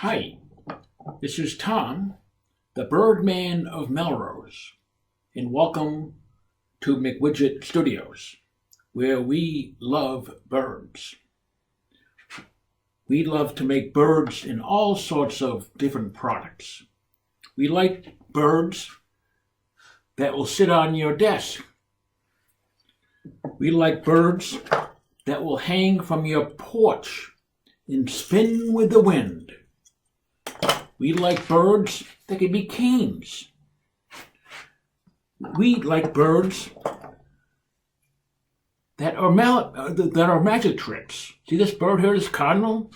Hi, this is Tom, the Birdman of Melrose, and welcome to McDevitt Studios, where we love birds. We love to make birds in all sorts of different products. We like birds that will sit on your desk. We like birds that will hang from your porch and spin with the wind. We like birds that can be canes. We like birds that are magic tricks. See this bird here, this cardinal?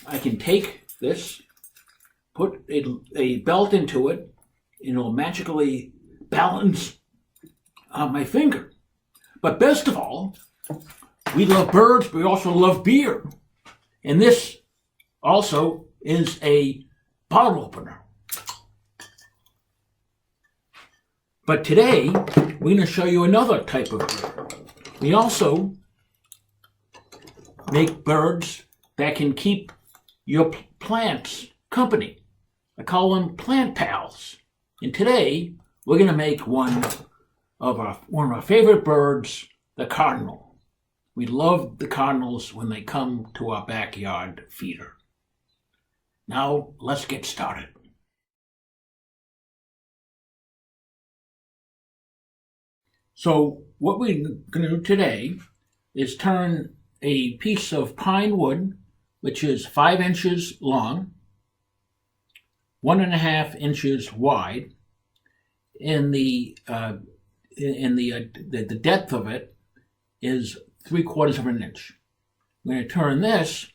I can take this, put a belt into it, and it'll magically balance on my finger. But best of all, we love birds, but we also love beer. And this also is a bottle opener. But today, we're going to show you another type of bird. We also make birds that can keep your plants company. I call them plant pals. And today, we're going to make one of our favorite birds, the cardinal. We love the cardinals when they come to our backyard feeder. Now, let's get started. So, what we're going to do today is turn a piece of pine wood, which is 5 inches long, 1.5 inches wide, and the depth of it is 3/4 of an inch. We're going to turn this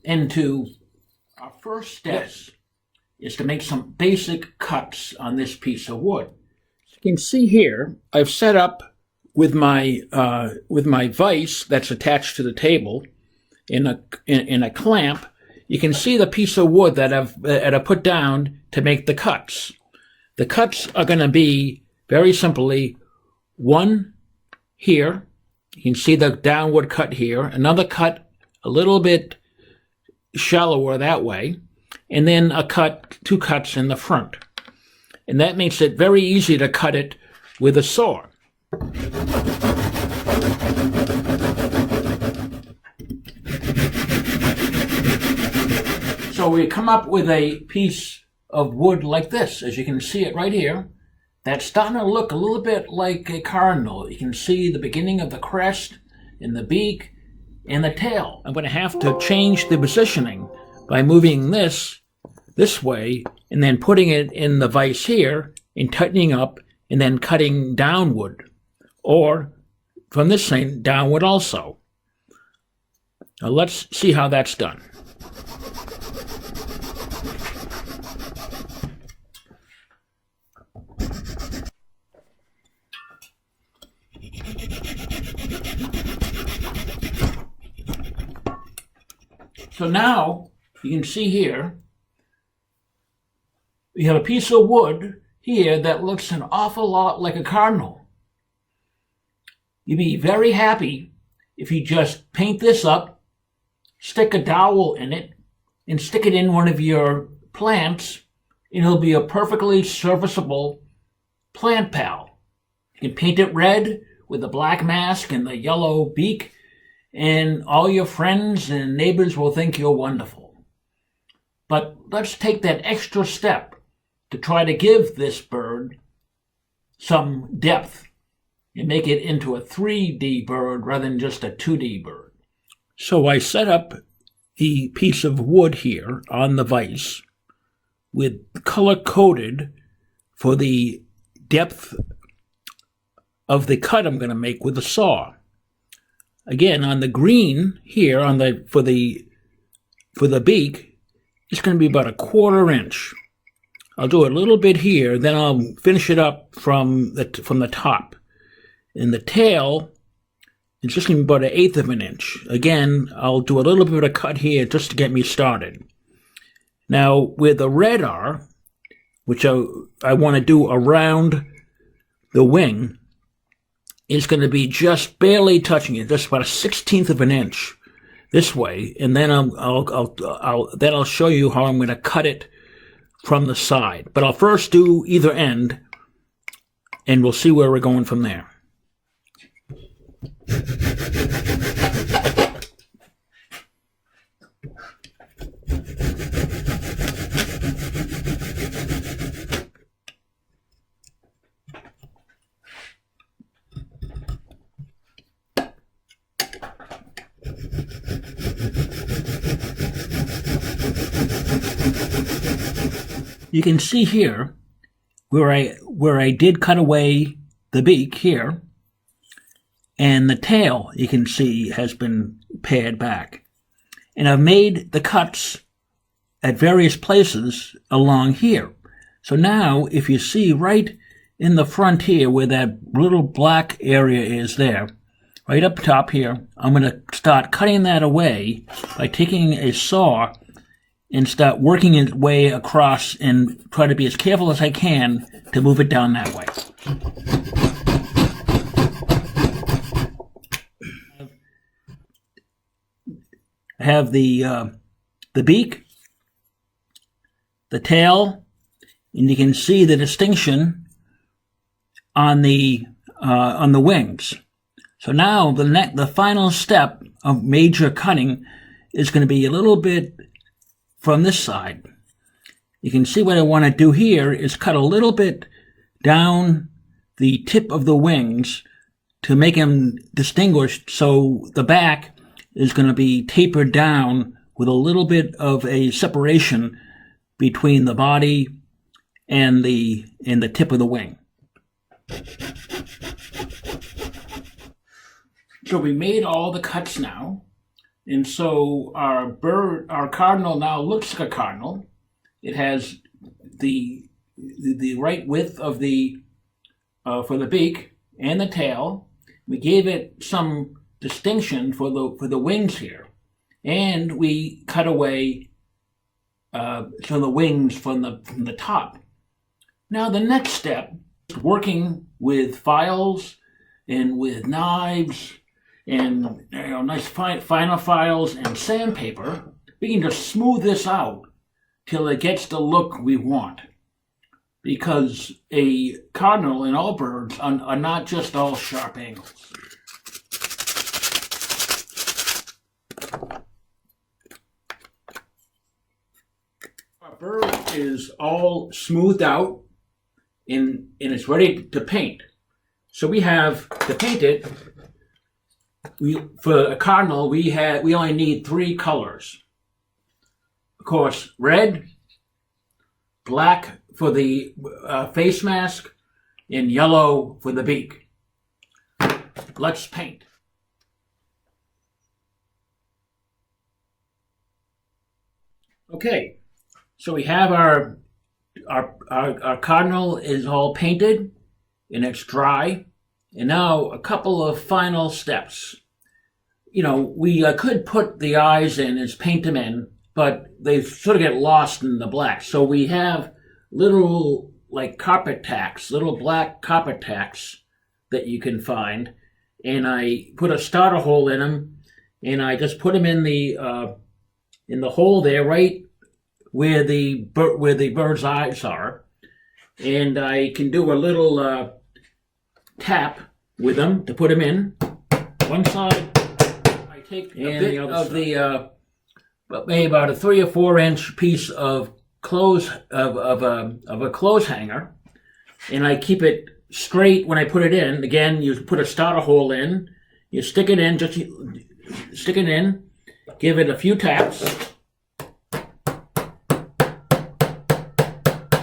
into our first step is to make some basic cuts on this piece of wood. As you can see here, I've set up with my vise that's attached to the table in a clamp. You can see the piece of wood that I've put down to make the cuts. The cuts are going to be very simply one here. You can see the downward cut here. Another cut a little bit shallower that way, and then two cuts in the front. And that makes it very easy to cut it with a saw. So we come up with a piece of wood like this, as you can see it right here. That's starting to look a little bit like a cardinal. You can see the beginning of the crest and the beak and the tail. I'm going to have to change the positioning by moving this way and then putting it in the vise here and tightening up and then cutting downward, or from this thing downward also. Now let's see how that's done. So now, you can see here, we have a piece of wood here that looks an awful lot like a cardinal. You'd be very happy if you just paint this up, stick a dowel in it, and stick it in one of your plants, and it'll be a perfectly serviceable plant pal. You can paint it red with the black mask and the yellow beak, and all your friends and neighbors will think you're wonderful. But let's take that extra step to try to give this bird some depth and make it into a 3D bird rather than just a 2D bird. So I set up the piece of wood here on the vise with color coded for the depth of the cut I'm going to make with the saw. Again, on the green here, for the beak, it's going to be about 1/4 inch. I'll do a little bit here, then I'll finish it up from the top. And the tail is just going to be about 1/8 of an inch. Again, I'll do a little bit of a cut here just to get me started. Now, where the red are, which I want to do around the wing, is going to be just barely touching it, just about 1/16 of an inch. this way, and then I'll show you how I'm going to cut it from the side. But I'll first do either end, and we'll see where we're going from there. You can see here where I did cut away the beak here, and the tail, you can see, has been pared back. And I've made the cuts at various places along here. So now, if you see right in the front here where that little black area is there, right up top here, I'm going to start cutting that away by taking a saw and start working its way across and try to be as careful as I can to move it down that way. I have the beak, the tail, and you can see the distinction on the wings. So now the final step of major cutting is going to be a little bit from this side. You can see what I want to do here is cut a little bit down the tip of the wings to make them distinguished, so the back is going to be tapered down with a little bit of a separation between the body and the tip of the wing. So we made all the cuts now. And so our cardinal now looks like a cardinal. It has the right width of for the beak and the tail. We gave it some distinction for the wings here, and we cut away some of the wings from the top. Now the next step is working with files and with knives and nice finer files and sandpaper. We can just smooth this out till it gets the look we want. Because a cardinal and all birds are not just all sharp angles. Our bird is all smoothed out and it's ready to paint. So we have to paint it. For a cardinal, we only need 3 colors. Of course, red, black for the face mask, and yellow for the beak. Let's paint. Okay, so we have our cardinal is all painted and it's dry. And now a couple of final steps. We could put the eyes in and paint them in, but they sort of get lost in the black. So we have little carpet tacks, little black carpet tacks that you can find. And I put a starter hole in them, and I just put them in the hole there, right where the bird's eyes are. And I can do a little tap with them to put them in. One side, I take a bit of the maybe about a 3 or 4 inch piece of clothes of a clothes hanger, and I keep it straight when I put it in. Again, you put a starter hole in, you stick it in, give it a few taps to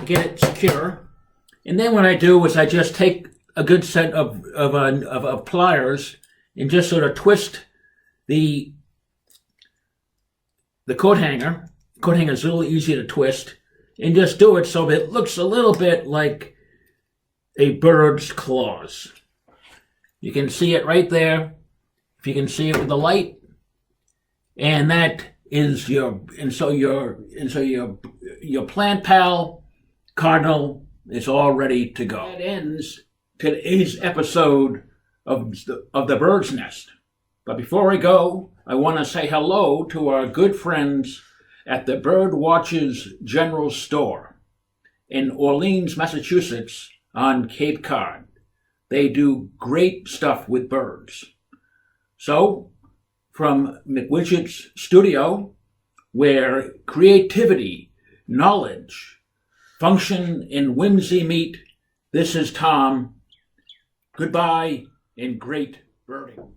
get it secure, and then what I do is I just take a good set of pliers and just sort of twist the coat hanger. Coat hanger is a little easy to twist, and just do it so it looks a little bit like a bird's claws. You can see it right there, if you can see it with the light, and that is your plant pal cardinal is all ready to go. That ends today's episode of the Bird's Nest. But before I go, I want to say hello to our good friends at the Bird Watchers General Store in Orleans, Massachusetts on Cape Cod. They do great stuff with birds. So, from McWidget's studio, where creativity, knowledge, function, and whimsy meet, this is Tom. Goodbye and great birding.